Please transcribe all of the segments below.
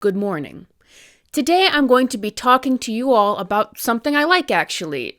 Good morning. Today I'm going to be talking to you all about something I like actually,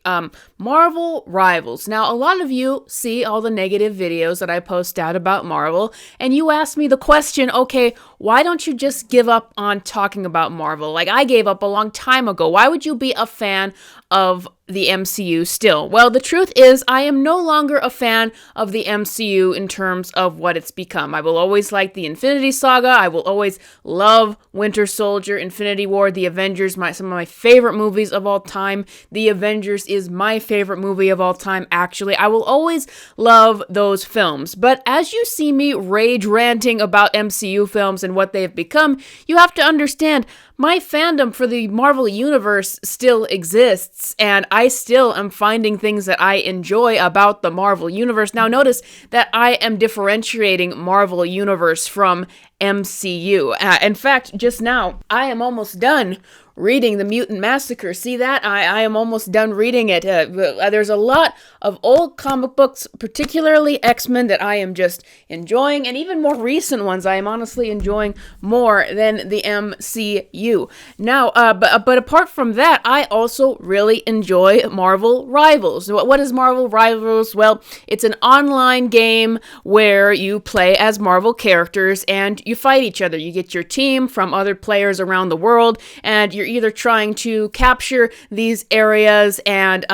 Marvel Rivals. Now a lot of you see all the negative videos that I post out about Marvel, and you ask me the question, okay, why don't you just give up on talking about Marvel? Like I gave up a long time ago. Why would you be a fan of the MCU still? Well, the truth is I am no longer a fan of the MCU in terms of what it's become. I will always like the Infinity Saga. I will always love Winter Soldier, Infinity War, The Avengers, some of my favorite movies of all time. The Avengers is my favorite movie of all time, actually. I will always love those films. But as you see me rage ranting about MCU films and what they have become, you have to understand my fandom for the Marvel Universe still exists, and I still am finding things that I enjoy about the Marvel Universe. Now notice that I am differentiating Marvel Universe from MCU. In fact, just now, I am almost done reading The Mutant Massacre. See that? I am almost done reading it. There's a lot of old comic books, particularly X-Men, that I am just enjoying, and even more recent ones I am honestly enjoying more than the MCU. Now, but apart from that, I also really enjoy Marvel Rivals. What is Marvel Rivals? Well, it's an online game where you play as Marvel characters and you fight each other. You get your team from other players around the world, and you're either trying to capture these areas and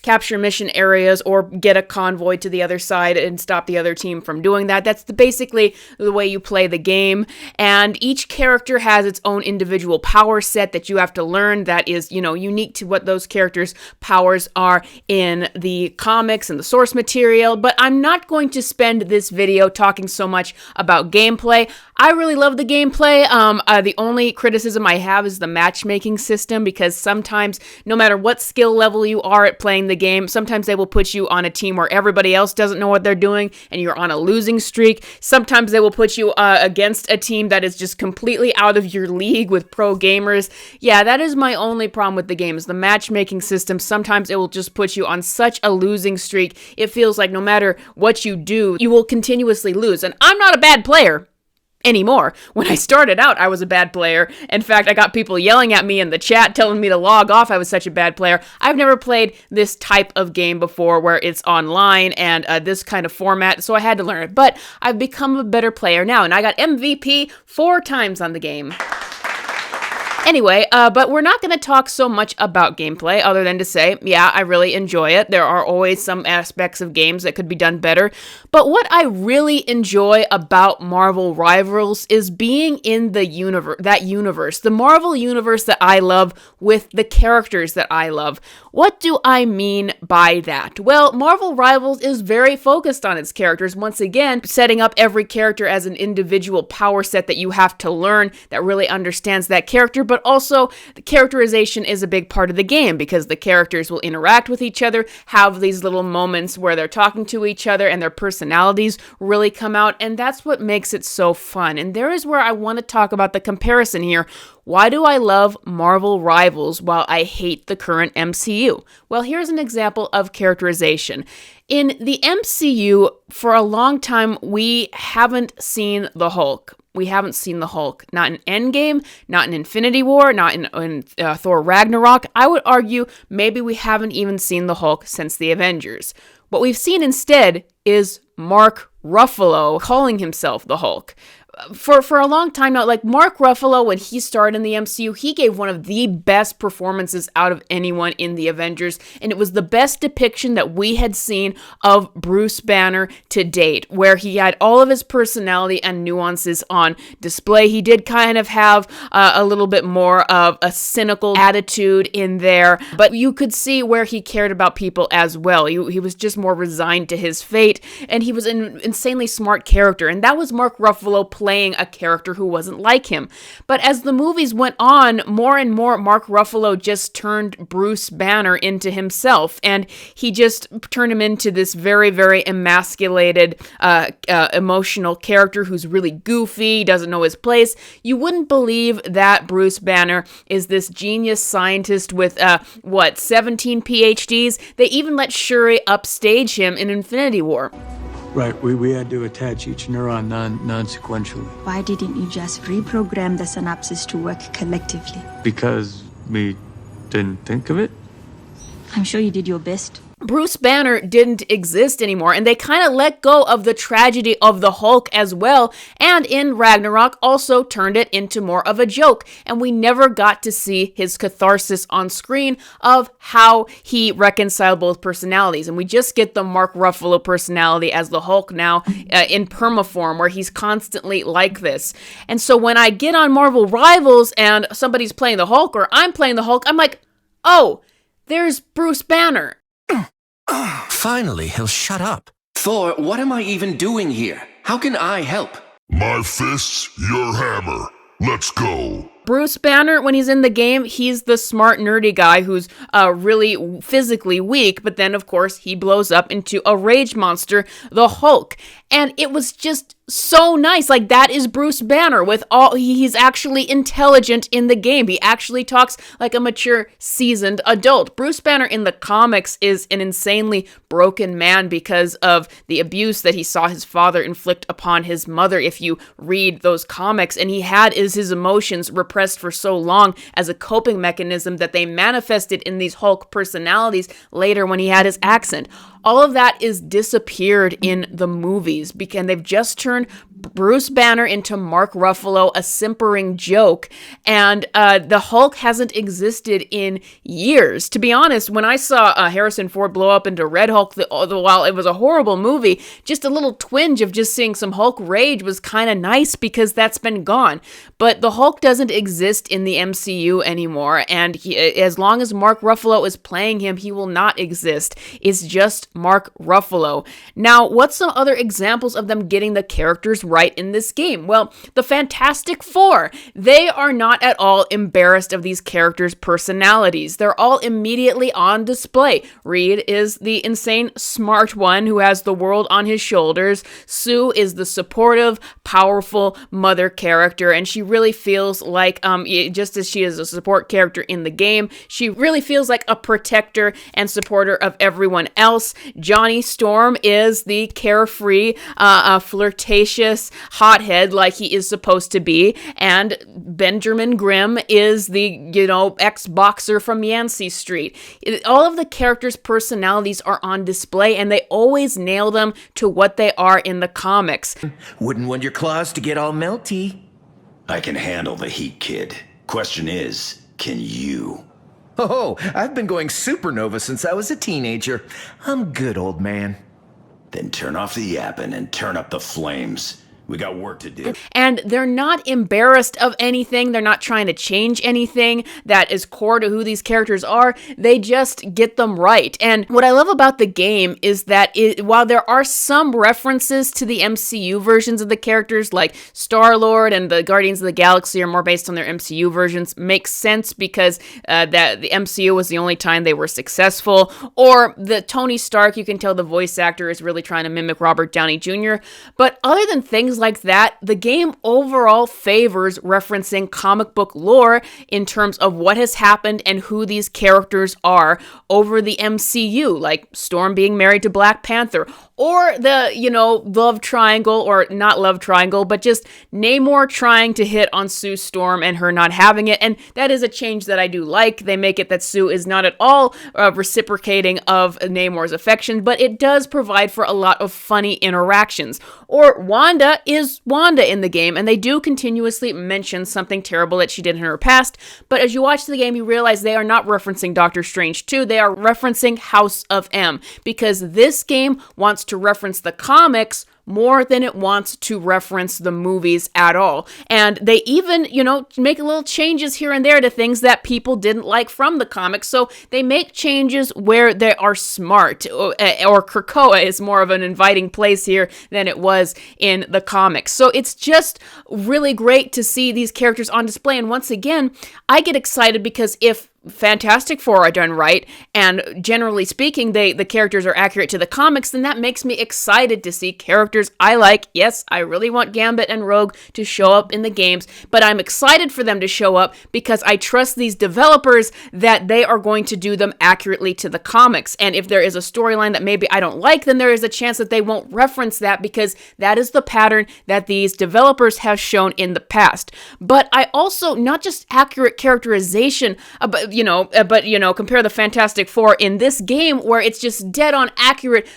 capture mission areas, or get a convoy to the other side and stop the other team from doing that. That's basically the way you play the game. And each character has its own individual power set that you have to learn that is, unique to what those characters' powers are in the comics and the source material. But I'm not going to spend this video talking so much about gameplay. I really love the gameplay. The only criticism I have is the matchmaking system, because sometimes, no matter what skill level you are at playing the game, sometimes they will put you on a team where everybody else doesn't know what they're doing and you're on a losing streak. Sometimes they will put you against a team that is just completely out of your league with pro gamers. Yeah, that is my only problem with the game, is the matchmaking system. Sometimes it will just put you on such a losing streak. It feels like no matter what you do, you will continuously lose. And I'm not a bad player anymore. When I started out, I was a bad player. In fact, I got people yelling at me in the chat, telling me to log off. I was such a bad player. I've never played this type of game before where it's online and this kind of format, so I had to learn it. But I've become a better player now, and I got MVP 4 times on the game. Anyway, but we're not going to talk so much about gameplay other than to say, yeah, I really enjoy it. There are always some aspects of games that could be done better. But what I really enjoy about Marvel Rivals is being in the universe, the Marvel universe that I love with the characters that I love. What do I mean by that? Well, Marvel Rivals is very focused on its characters. Once again, setting up every character as an individual power set that you have to learn that really understands that character. But also, the characterization is a big part of the game, because the characters will interact with each other, have these little moments where they're talking to each other and their personalities really come out, and that's what makes it so fun. And there is where I want to talk about the comparison here. Why do I love Marvel Rivals while I hate the current MCU? Well, here's an example of characterization. In the MCU, for a long time, we haven't seen the Hulk. We haven't seen the Hulk. Not in Endgame, not in Infinity War, not in Thor Ragnarok. I would argue maybe we haven't even seen the Hulk since the Avengers. What we've seen instead is Mark Ruffalo calling himself the Hulk. For a long time now, like Mark Ruffalo, when he started in the MCU, he gave one of the best performances out of anyone in the Avengers, and it was the best depiction that we had seen of Bruce Banner to date, where he had all of his personality and nuances on display. He did kind of have a little bit more of a cynical attitude in there, but you could see where he cared about people as well. He was just more resigned to his fate, and he was an insanely smart character, and that was Mark Ruffalo playing a character who wasn't like him. But as the movies went on, more and more Mark Ruffalo just turned Bruce Banner into himself, and he just turned him into this very, very emasculated, emotional character who's really goofy, doesn't know his place. You wouldn't believe that Bruce Banner is this genius scientist with, 17 PhDs? They even let Shuri upstage him in Infinity War. Right, we had to attach each neuron non-sequentially. Why didn't you just reprogram the synapses to work collectively? Because we didn't think of it? I'm sure you did your best. Bruce Banner didn't exist anymore, and they kind of let go of the tragedy of the Hulk as well, and in Ragnarok also turned it into more of a joke, and we never got to see his catharsis on screen of how he reconciled both personalities, and we just get the Mark Ruffalo personality as the Hulk now in permaform, where he's constantly like this. And so when I get on Marvel Rivals and somebody's playing the Hulk, or I'm playing the Hulk, I'm like, oh, there's Bruce Banner. Finally, he'll shut up. Thor, what am I even doing here? How can I help? My fists, your hammer. Let's go. Bruce Banner, when he's in the game, he's the smart, nerdy guy who's really physically weak, but then, of course, he blows up into a rage monster, the Hulk. And it was just so nice. Like, that is Bruce Banner with all, he's actually intelligent in the game. He actually talks like a mature, seasoned adult. Bruce Banner in the comics is an insanely broken man because of the abuse that he saw his father inflict upon his mother, if you read those comics. And he had his emotions repressed for so long as a coping mechanism that they manifested in these Hulk personalities later when he had his accent. All of that is disappeared in the movies, and they've just turned Bruce Banner into Mark Ruffalo, a simpering joke, and the Hulk hasn't existed in years. To be honest, when I saw Harrison Ford blow up into Red Hulk, while it was a horrible movie, just a little twinge of just seeing some Hulk rage was kind of nice because that's been gone. But the Hulk doesn't exist in the MCU anymore, and as long as Mark Ruffalo is playing him, he will not exist. It's just Mark Ruffalo. Now, what's some other examples of them getting the characters right in this game? Well, the Fantastic Four. They are not at all embarrassed of these characters' personalities. They're all immediately on display. Reed is the insane smart one who has the world on his shoulders. Sue is the supportive, powerful mother character, and she really feels like, just as she is a support character in the game, she really feels like a protector and supporter of everyone else. Johnny Storm is the carefree, flirtatious hothead like he is supposed to be, and Benjamin Grimm is the, ex-boxer from Yancey Street. All of the characters' personalities are on display, and they always nail them to what they are in the comics. Wouldn't want your claws to get all melty. I can handle the heat, kid. Question is, can you? Oh, I've been going supernova since I was a teenager. I'm good, old man. Then turn off the yapping and turn up the flames. We got work to do. And they're not embarrassed of anything. They're not trying to change anything that is core to who these characters are. They just get them right. And what I love about the game is that while there are some references to the MCU versions of the characters, like Star-Lord and the Guardians of the Galaxy are more based on their MCU versions, makes sense because that the MCU was the only time they were successful. Or the Tony Stark, you can tell the voice actor is really trying to mimic Robert Downey Jr. But other than things like that, the game overall favors referencing comic book lore in terms of what has happened and who these characters are over the MCU, like Storm being married to Black Panther, or the, love triangle, or not love triangle, but just Namor trying to hit on Sue Storm and her not having it. And that is a change that I do like. They make it that Sue is not at all reciprocating of Namor's affection, but it does provide for a lot of funny interactions. Or Wanda is Wanda in the game, and they do continuously mention something terrible that she did in her past, but as you watch the game, you realize they are not referencing Doctor Strange 2, they are referencing House of M, because this game wants to reference the comics more than it wants to reference the movies at all. And they even, make little changes here and there to things that people didn't like from the comics. So they make changes where they are smart, or Krakoa is more of an inviting place here than it was in the comics. So it's just really great to see these characters on display. And once again, I get excited because if Fantastic Four are done right, and generally speaking, the characters are accurate to the comics, then that makes me excited to see characters I like. Yes, I really want Gambit and Rogue to show up in the games, but I'm excited for them to show up because I trust these developers that they are going to do them accurately to the comics. And if there is a storyline that maybe I don't like, then there is a chance that they won't reference that because that is the pattern that these developers have shown in the past. But I also, not just accurate characterization, but compare the Fantastic Four in this game where it's just dead on accurate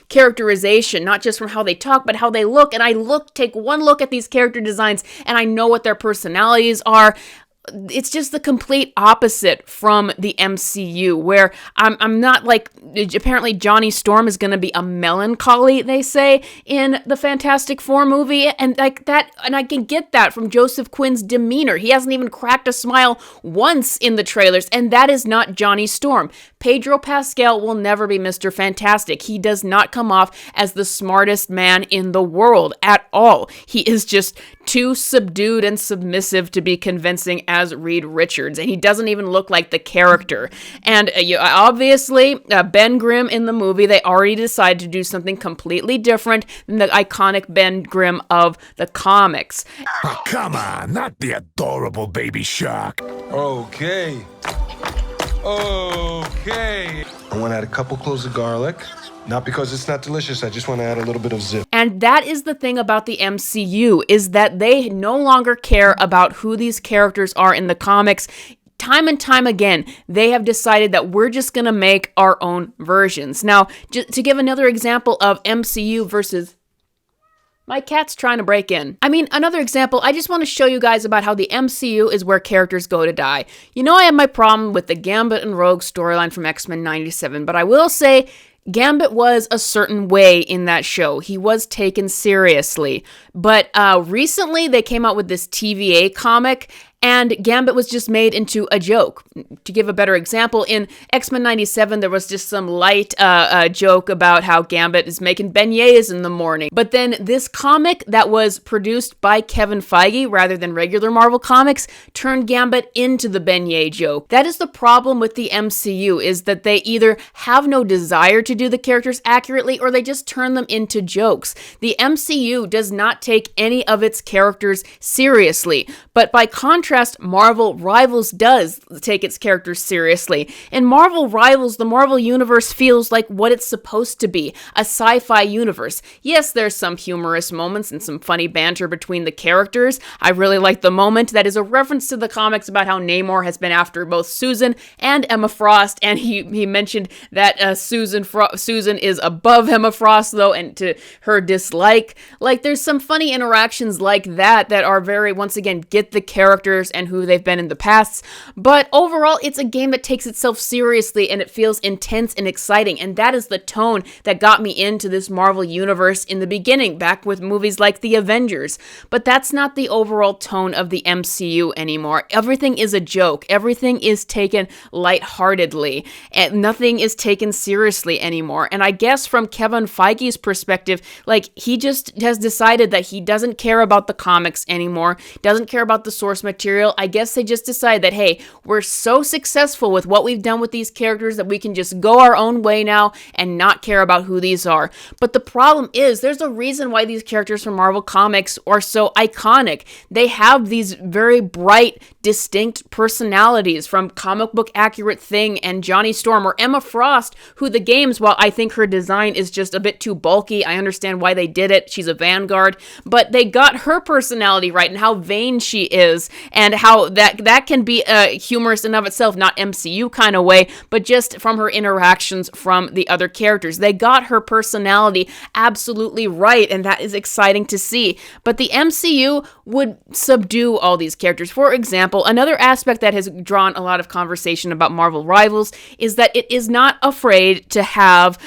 characterization, not just from how they talk, but how they look. And I take one look at these character designs and I know what their personalities are. It's just the complete opposite from the MCU, where I'm not like, apparently Johnny Storm is going to be a melancholy, they say, in the Fantastic Four movie, and like that, and I can get that from Joseph Quinn's demeanor. He hasn't even cracked a smile once in the trailers, and that is not Johnny Storm. Pedro Pascal will never be Mr. Fantastic. He does not come off as the smartest man in the world at all. He is just too subdued and submissive to be convincing as Reed Richards, and he doesn't even look like the character. And obviously, Ben Grimm in the movie, they already decided to do something completely different than the iconic Ben Grimm of the comics. Oh, come on, not the adorable baby shark. Okay. I want to add a couple cloves of garlic. Not because it's not delicious, I just want to add a little bit of zip. And that is the thing about the MCU, is that they no longer care about who these characters are in the comics. Time and time again, they have decided that we're just going to make our own versions. Now, to give another example of MCU versus... My cat's trying to break in. Another example, I just want to show you guys about how the MCU is where characters go to die. I have my problem with the Gambit and Rogue storyline from X-Men 97, but I will say Gambit was a certain way in that show. He was taken seriously. But recently they came out with this TVA comic, and Gambit was just made into a joke. To give a better example, in X-Men 97, there was just some light joke about how Gambit is making beignets in the morning. But then this comic that was produced by Kevin Feige, rather than regular Marvel Comics, turned Gambit into the beignet joke. That is the problem with the MCU, is that they either have no desire to do the characters accurately, or they just turn them into jokes. The MCU does not take any of its characters seriously, but by contrast, Marvel Rivals does take its characters seriously. In Marvel Rivals, the Marvel Universe feels like what it's supposed to be, a sci-fi universe. Yes, there's some humorous moments and some funny banter between the characters. I really like the moment that is a reference to the comics about how Namor has been after both Susan and Emma Frost, and he mentioned that Susan is above Emma Frost, though, and to her dislike. Like, there's some funny interactions like that are very, once again, get the characters and who they've been in the past. But overall, it's a game that takes itself seriously and it feels intense and exciting. And that is the tone that got me into this Marvel universe in the beginning, back with movies like The Avengers. But that's not the overall tone of the MCU anymore. Everything is a joke. Everything is taken lightheartedly. And nothing is taken seriously anymore. And I guess from Kevin Feige's perspective, like, he just has decided that he doesn't care about the comics anymore, doesn't care about the source material. I guess they just decide that, hey, we're so successful with what we've done with these characters that we can just go our own way now and not care about who these are. But the problem is, there's a reason why these characters from Marvel Comics are so iconic. They have these very bright, distinct personalities, from comic book accurate Thing and Johnny Storm, or Emma Frost, who the games, while I think her design is just a bit too bulky, I understand why they did it. She's a Vanguard, but they got her personality right and how vain she is, and how that can be humorous in of itself, not MCU kind of way, but just from her interactions from the other characters. They got her personality absolutely right, and that is exciting to see. But the MCU would subdue all these characters. For example, another aspect that has drawn a lot of conversation about Marvel Rivals is that it is not afraid to have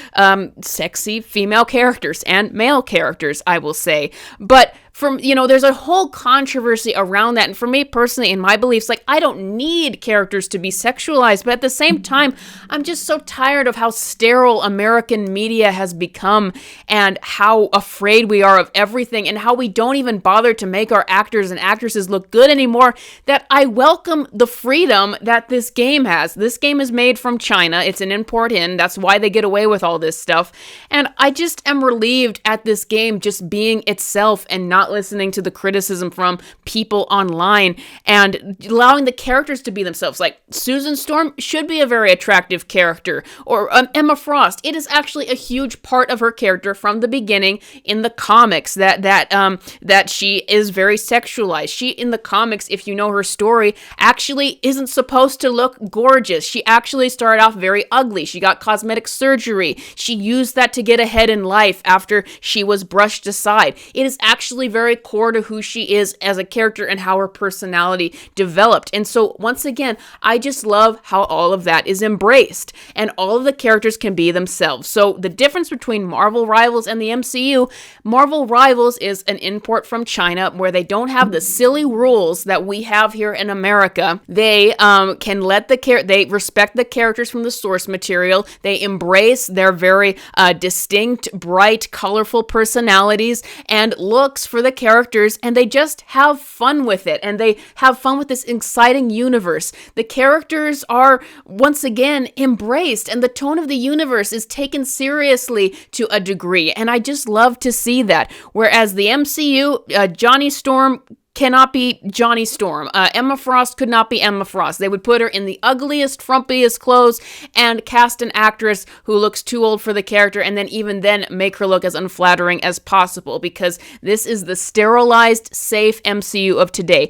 sexy female characters and male characters, I will say. But there's a whole controversy around that. And for me personally, in my beliefs, like, I don't need characters to be sexualized, but at the same time, I'm just so tired of how sterile American media has become and how afraid we are of everything and how we don't even bother to make our actors and actresses look good anymore, that I welcome the freedom that this game has. This game is made from China. It's an import in. That's why they get away with all this stuff. And I just am relieved at this game just being itself and not listening to the criticism from people online and allowing the characters to be themselves. Like, Susan Storm should be a very attractive character, or Emma Frost. It is actually a huge part of her character from the beginning in the comics that she is very sexualized. She, in the comics, if you know her story, actually isn't supposed to look gorgeous. She actually started off very ugly. She got cosmetic surgery. She used that to get ahead in life after she was brushed aside. It is actually very core to who she is as a character and how her personality developed. And so, once again, I just love how all of that is embraced and all of the characters can be themselves. So the difference between Marvel Rivals and the MCU, Marvel Rivals is an import from China where they don't have the silly rules that we have here in America. They can they respect the characters from the source material. They embrace their very distinct, bright, colorful personalities and looks for the characters, and they just have fun with it, and they have fun with this exciting universe. The characters are, once again, embraced, and the tone of the universe is taken seriously to a degree, and I just love to see that. Whereas the MCU, Johnny Storm cannot be Johnny Storm. Emma Frost could not be Emma Frost. They would put her in the ugliest, frumpiest clothes and cast an actress who looks too old for the character, and then even then make her look as unflattering as possible, because this is the sterilized, safe MCU of today.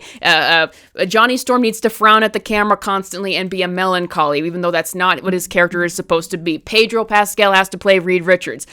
Johnny Storm needs to frown at the camera constantly and be a melancholy, even though that's not what his character is supposed to be. Pedro Pascal has to play Reed Richards.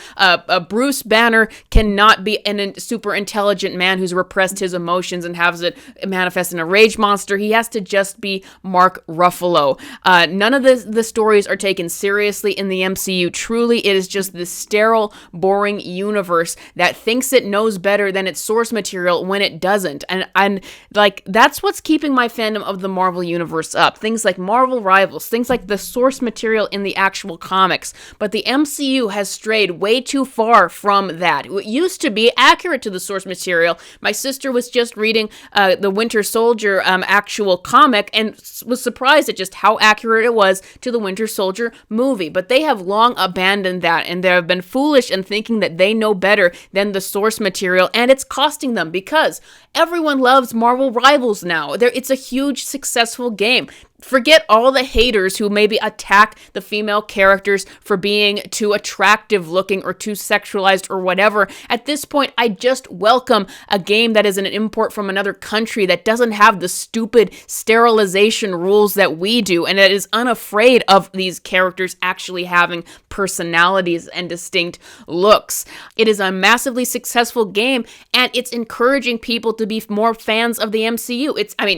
Bruce Banner cannot be a super intelligent man who's repressed his emotions and has it manifest in a rage monster. He has to just be Mark Ruffalo. None of the stories are taken seriously in the MCU. Truly, it is just this sterile, boring universe that thinks it knows better than its source material when it doesn't. And like, that's what's keeping my fandom of the Marvel universe up. Things like Marvel Rivals, things like the source material in the actual comics. But the MCU has strayed way too far from that. It used to be accurate to the source material. My sister was just reading the Winter Soldier actual comic and was surprised at just how accurate it was to the Winter Soldier movie. But they have long abandoned that, and they have been foolish in thinking that they know better than the source material, and it's costing them, because everyone loves Marvel Rivals now. It's a huge, successful game. Forget all the haters who maybe attack the female characters for being too attractive looking or too sexualized or whatever. At this point, I just welcome a game that is an import from another country that doesn't have the stupid sterilization rules that we do, and that is unafraid of these characters actually having personalities and distinct looks. It is a massively successful game, and it's encouraging people to be more fans of the MCU.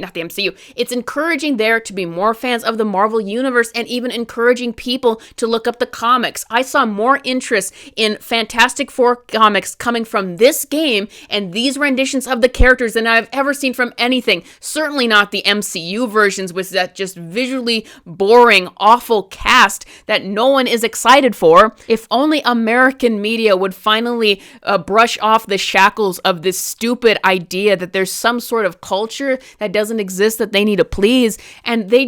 Not the MCU. It's encouraging there to be more fans of the Marvel Universe, and even encouraging people to look up the comics. I saw more interest in Fantastic Four comics coming from this game and these renditions of the characters than I've ever seen from anything. Certainly not the MCU versions with that just visually boring, awful cast that no one is excited for. If only American media would finally brush off the shackles of this stupid idea that there's some sort of culture that doesn't exist that they need to please, and they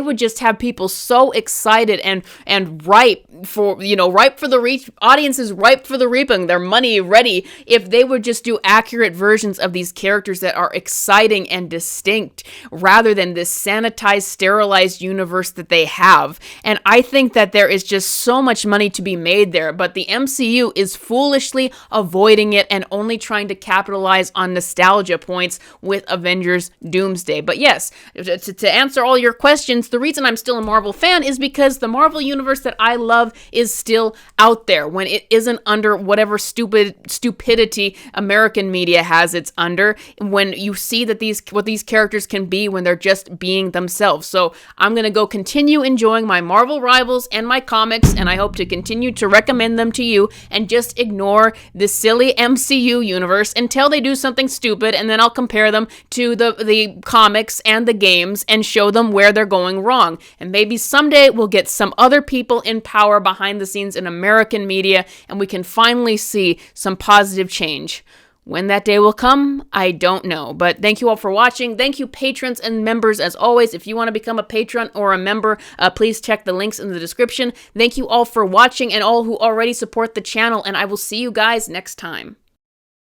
would just have people so excited and ripe for the audiences ripe for the reaping, their money ready, if they would just do accurate versions of these characters that are exciting and distinct, rather than this sanitized, sterilized universe that they have. And I think that there is just so much money to be made there, but the MCU is foolishly avoiding it and only trying to capitalize on nostalgia points with Avengers Doomsday. But yes, to to answer all your questions, the reason I'm still a Marvel fan is because the Marvel universe that I love is still out there when it isn't under whatever stupidity American media has it's under, when you see that what these characters can be when they're just being themselves. So I'm going to go continue enjoying my Marvel Rivals and my comics, and I hope to continue to recommend them to you and just ignore the silly MCU universe until they do something stupid, and then I'll compare them to the comics and the games and show them where they're going wrong. And maybe someday we'll get some other people in power behind the scenes in American media, and we can finally see some positive change. When that day will come, I don't know. But thank you all for watching. Thank you, patrons and members, as always. If you want to become a patron or a member, please check the links in the description. Thank you all for watching and all who already support the channel, and I will see you guys next time.